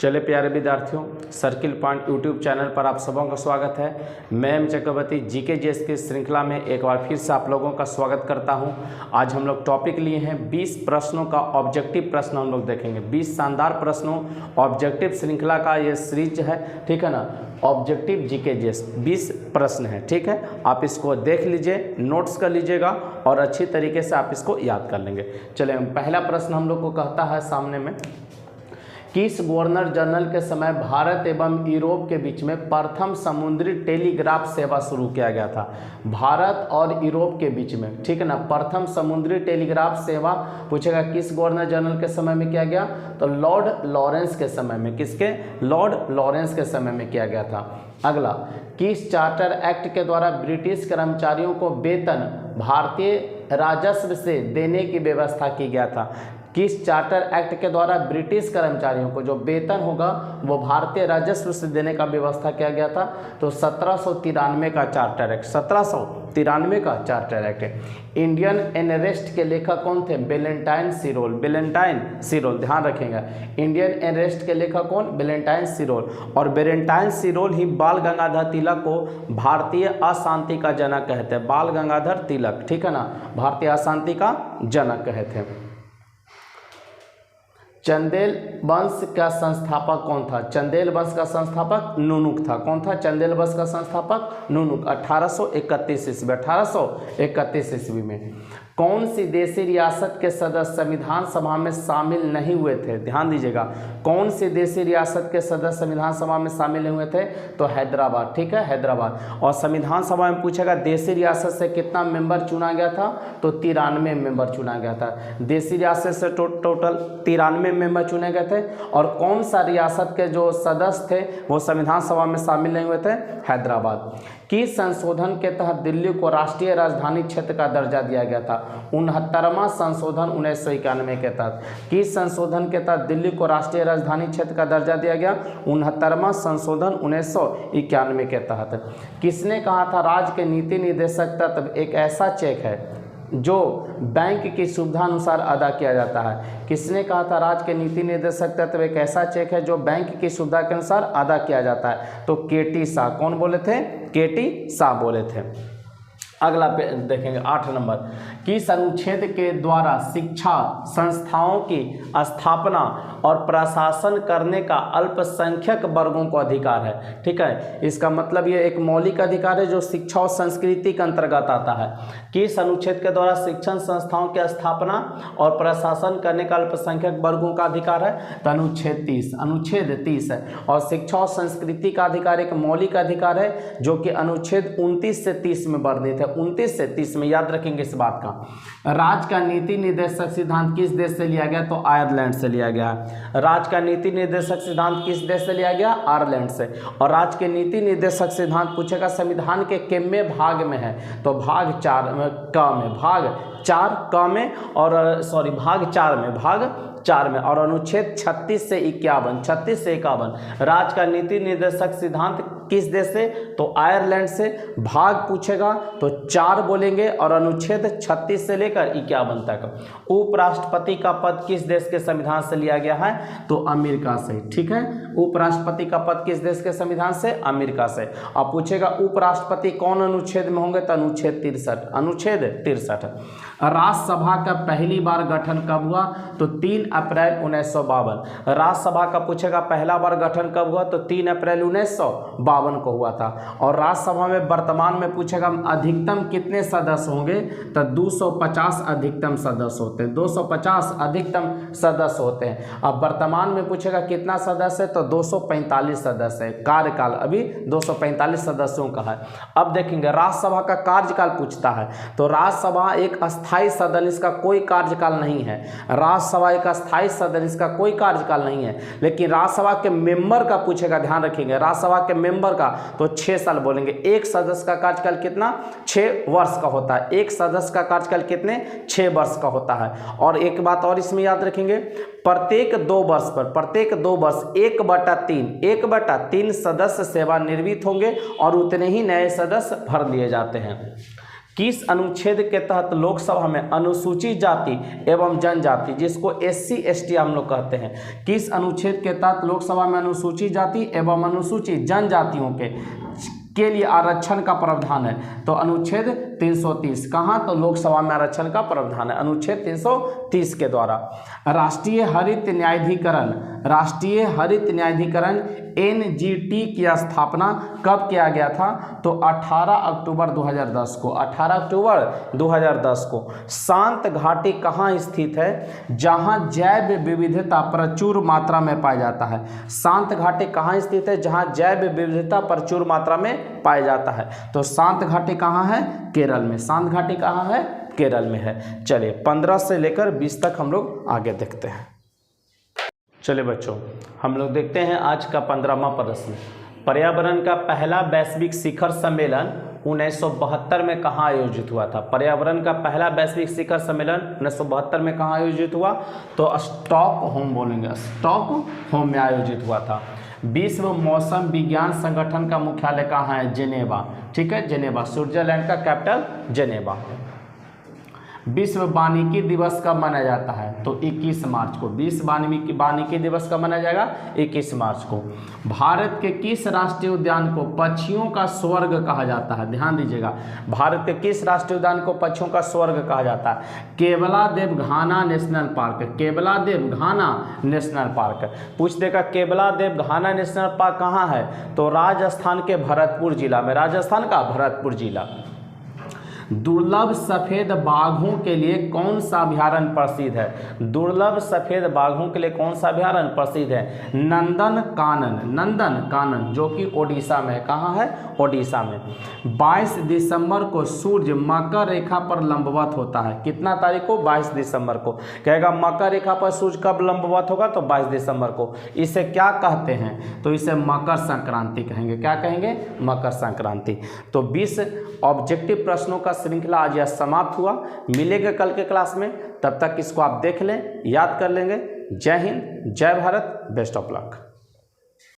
चले प्यारे विद्यार्थियों, सर्किल पॉइंट यूट्यूब चैनल पर आप सबों का स्वागत है। मैं एम चक्रवर्ती जीके जीएस की श्रृंखला में एक बार फिर से आप लोगों का स्वागत करता हूं। आज हम लोग टॉपिक लिए हैं 20 प्रश्नों का ऑब्जेक्टिव प्रश्न हम लोग देखेंगे। 20 शानदार प्रश्नों ऑब्जेक्टिव श्रृंखला का ये सीरीज है, ठीक है ना। ऑब्जेक्टिव जीके जीएस 20 प्रश्न है, ठीक है। आप इसको देख लीजिए, नोट्स कर लीजिएगा और अच्छी तरीके से आप इसको याद कर लेंगे। चलिए, पहला प्रश्न हम लोग को कहता है सामने में, किस गवर्नर जनरल के समय भारत एवं यूरोप के बीच में प्रथम समुद्री टेलीग्राफ सेवा शुरू किया गया था? भारत और यूरोप के बीच में, ठीक है ना, प्रथम समुद्री टेलीग्राफ सेवा पूछेगा किस गवर्नर जनरल के समय में किया गया? तो लॉर्ड लॉरेंस के समय में। किसके? लॉर्ड लॉरेंस के समय में किया गया था। अगला, किस चार्टर एक्ट के द्वारा ब्रिटिश कर्मचारियों को वेतन भारतीय राजस्व से देने की व्यवस्था की गया था? किस चार्टर एक्ट के द्वारा ब्रिटिश कर्मचारियों को जो वेतन होगा वो भारतीय राजस्व से देने का व्यवस्था किया गया था? तो 1793 का चार्टर एक्ट, 1793 का चार्टर एक्ट है। इंडियन एनरेस्ट के लेखक कौन थे? वेलेंटाइन सिरोल। वेलेंटाइन सिरोल, ध्यान रखेंगे। इंडियन एनरेस्ट के लेखक कौन? वेलेंटाइन सिरोल। और वेलेंटाइन सिरोल ही बाल गंगाधर तिलक को भारतीय अशांति का जनक कहते हैं। बाल गंगाधर तिलक, ठीक है ना, भारतीय अशांति का जनक कहते हैं। चंदेल वंश का संस्थापक कौन था? चंदेल वंश का संस्थापक नुनुक था। कौन था चंदेल वंश का संस्थापक? नुनुक। 1831 ईस्वी, 1831 ईस्वी में। कौन सी देशी रियासत के सदस्य संविधान सभा में शामिल नहीं हुए थे? ध्यान दीजिएगा, कौन सी देशी रियासत के सदस्य संविधान सभा में शामिल नहीं हुए थे? तो हैदराबाद, ठीक है, हैदराबाद। और संविधान सभा में पूछेगा देशी रियासत से कितना मेंबर चुना गया था? तो 93 मेंबर चुना गया था। देशी रियासत से टोटल 93 मेंबर चुने गए थे। और कौन सा रियासत के जो सदस्य थे वो संविधान सभा में शामिल नहीं हुए थे? हैदराबाद। किस संशोधन के तहत दिल्ली को राष्ट्रीय राजधानी क्षेत्र का दर्जा दिया गया था? 69वां संशोधन 1991 के तहत। किस संशोधन के तहत दिल्ली को राष्ट्रीय राजधानी क्षेत्र का दर्जा दिया गया? 69वां संशोधन 1991 के तहत। किसने कहा था राज्य के नीति निर्देशक तत्व एक ऐसा चेक है जो बैंक की सुविधा अनुसार अदा किया जाता है? किसने कहा था राज्य के नीति निर्देशक तत्व एक ऐसा चेक है जो बैंक की सुविधा के अनुसार अदा किया जाता है? तो केटी शाह। कौन बोले थे? केटी शाह बोले थे। अगला देखेंगे 8 नंबर, किस अनुच्छेद के द्वारा शिक्षा संस्थाओं की स्थापना और प्रशासन करने का अल्पसंख्यक वर्गों को अधिकार है? ठीक है, इसका मतलब ये एक मौलिक अधिकार है जो शिक्षा और संस्कृति के अंतर्गत आता है। किस अनुच्छेद के द्वारा शिक्षण संस्थाओं की स्थापना और प्रशासन करने का अल्पसंख्यक वर्गों का अधिकार है? तो अनुच्छेद 30, अनुच्छेद 30 है। और शिक्षा और संस्कृति का अधिकार एक मौलिक अधिकार है जो कि अनुच्छेद 29 से 30 में वर्णित है। 29 से 30 में, याद रखेंगे इस बात का। राज्य का नीति निर्देशक सिद्धांत किस देश से लिया गया? तो आयरलैंड से लिया गया। राज्य का नीति निर्देशक सिद्धांत किस देश से लिया गया? आयरलैंड से। और राज्य के नीति निर्देशक सिद्धांत पूछेगा संविधान के कितने भाग में है? तो भाग 4 क में, भाग 4 क में, और सॉरी भाग 4 में, भाग 4 में। और अनुच्छेद 36 से 51, 36 से 51। राज्य का नीति निर्देशक सिद्धांत किस देश से? तो आयरलैंड से। भाग पूछेगा तो 4 बोलेंगे और अनुच्छेद 36 से लेकर 51 तक। उपराष्ट्रपति का पद किस देश के संविधान से लिया गया है? तो अमेरिका से, ठीक है। उपराष्ट्रपति का पद किस देश के संविधान से? अमेरिका से। अब पूछेगा उपराष्ट्रपति कौन अनुच्छेद में होंगे? तो अनुच्छेद 63, अनुच्छेद 63। राज्यसभा का पहली बार गठन कब हुआ? तो 3 अप्रैल 1952। राज्यसभा का पूछेगा पहला बार गठन कब हुआ? तो 3 अप्रैल 1952 को हुआ था। और राज्यसभा में वर्तमान में पूछेगा अधिकतम कितने सदस्य होंगे? तो 250 अधिकतम सदस्य होते हैं, 250 अधिकतम सदस्य होते हैं। अब वर्तमान में पूछेगा कितना सदस्य है? तो 245 सदस्य है। कार्यकाल अभी 245 सदस्यों का है। अब देखेंगे राज्यसभा का कार्यकाल पूछता है। तो राज्यसभा एक अस्थायी सदन, इसका कोई कार्यकाल नहीं है। राज्यसभा एक अस्थायी सदन, इसका कोई कार्यकाल नहीं है। लेकिन राज्यसभा के मेंबर का पूछेगा, ध्यान रखेंगे, राज्यसभा के मेंबर का तो 6 साल बोलेंगे। एक सदस्य का कार्यकाल कितना? 6 वर्ष का होता है। एक सदस्य का कार्यकाल कितने? 6 वर्ष का होता है। और एक बात और इसमें याद रखेंगे, प्रत्येक 2 वर्ष पर, प्रत्येक 2 वर्ष 1/3 सदस्य सेवानिवृत्त होंगे और उतने ही नए सदस्य भर लिए जाते हैं। किस अनुच्छेद के तहत लोकसभा में अनुसूचित जाति एवं जनजाति, जिसको SC ST हम लोग कहते हैं, किस अनुच्छेद के तहत लोकसभा में अनुसूचित जाति एवं अनुसूचित जनजातियों के लिए आरक्षण का प्रावधान है? तो अनुच्छेद 330। कहाँ? तो लोकसभा में आरक्षण का प्रावधान है अनुच्छेद 330 के द्वारा। राष्ट्रीय हरित न्यायाधिकरण NGT की स्थापना कब किया गया था? तो 18 अक्टूबर 2010 को। 18 अक्टूबर 2010 को। शांत घाटी कहाँ स्थित है? जहाँ जैव विविधता प्रचुर मात्रा में पाया जाता है। शांत घाटी कहाँ स्थित है? जहाँ जैव विविधता प्रचुर मात्रा में पाया जाता है। तो शांत घाटी कहाँ है? केरल में। शांत घाटी कहाँ है? केरल में है। चलिए 15 से लेकर 20 तक हम लोग आगे देखते हैं। चलिए बच्चों, हम लोग देखते हैं आज का 15वां प्रश्न। पर्यावरण का पहला वैश्विक शिखर सम्मेलन 1972 में कहाँ आयोजित हुआ था? पर्यावरण का पहला वैश्विक शिखर सम्मेलन 1972 में कहाँ आयोजित हुआ? तो स्टॉकहोम बोलेंगे, स्टॉकहोम में आयोजित हुआ था। विश्व मौसम विज्ञान संगठन का मुख्यालय कहाँ है? जेनेवा। ठीक है, जेनेवा। स्विट्जरलैंड का कैपिटल जेनेवा। विश्व वानिकी दिवस कब मनाया जाता है? तो 21 मार्च को। विश्व वानिकी दिवस कब मनाया जाएगा? 21 मार्च को। भारत के किस राष्ट्रीय उद्यान को पक्षियों का स्वर्ग कहा जाता है? ध्यान दीजिएगा, भारत के किस राष्ट्रीय उद्यान को पक्षियों का स्वर्ग कहा जाता है? केवलादेव घाना नेशनल पार्क। केवलादेव घाना नेशनल पार्क। पूछ देगा केवलादेव घाना नेशनल पार्क कहाँ है? तो राजस्थान के भरतपुर जिला में। राजस्थान का भरतपुर जिला। दुर्लभ सफेद बाघों के लिए कौन सा अभयारण्य प्रसिद्ध है? दुर्लभ सफेद बाघों के लिए कौन सा अभयारण्य प्रसिद्ध है? नंदन कानन, जो कि ओडिशा में है। कहाँ है? ओडिशा में। 22 दिसंबर को सूर्य मकर रेखा पर लंबवत होता है। कितना तारीख को? 22 दिसंबर को। कहेगा मकर रेखा पर सूर्य कब लंबवत होगा? तो 22 दिसंबर को। इसे क्या कहते हैं? तो इसे मकर संक्रांति कहेंगे। क्या कहेंगे? मकर संक्रांति। तो 20 ऑब्जेक्टिव प्रश्नों का श्रृंखला आज यह समाप्त हुआ। मिलेंगे कल के क्लास में, तब तक इसको आप देख लें, याद कर लेंगे। जय हिंद, जय भारत, बेस्ट ऑफ लक।